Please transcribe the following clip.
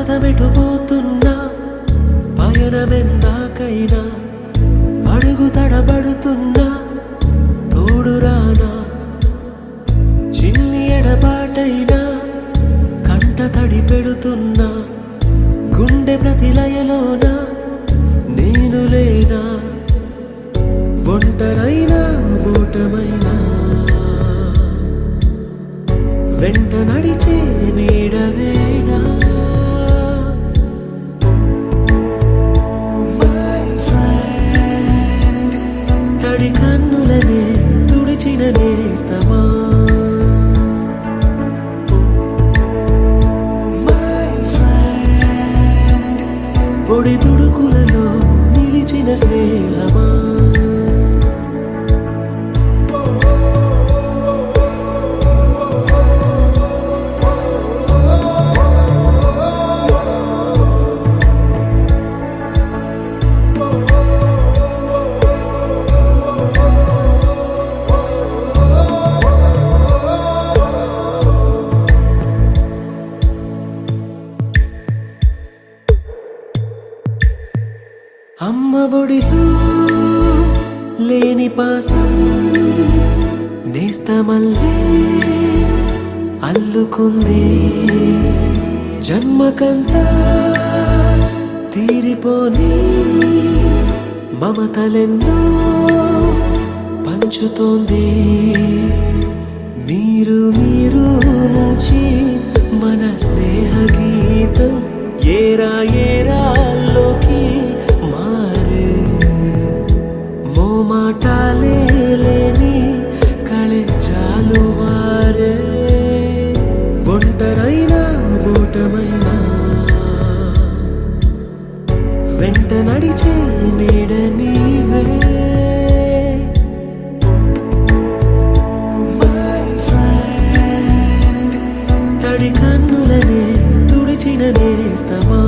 పదమెటుపోతున్నా పయనమెందాకైనా అడుగు తడబడుతున్నా తోడురానా చిన్ని ఎడబాటైనా కంట తడి పెడుతున్నా గుండె ప్రతిలయలోన నేను లేనా ఒంటరైనా ఓటమైనా వెంట నడిచే నీడవేనా తడి కన్నులనే తుడిచిన నేస్తమా పొడి తుడుకులలో నిలిచిన స్నేహమా అమ్మ ఒడిలో లేని పాసం నేస్తమల్లే అల్లుకుంది జన్మకంతా తీరిపోని మమతలెన్నో పంచుతోంది మీరు నుంచి మన స్నేహ గీతం ఏరా ఏరాల్లోకి మాటాలే లేని కళే జాలువారే ఒంటరైనా ఓటమైనా వెంట నడిచే నీడ నీవే తడి కన్నులనే తుడిచిన నేస్తమా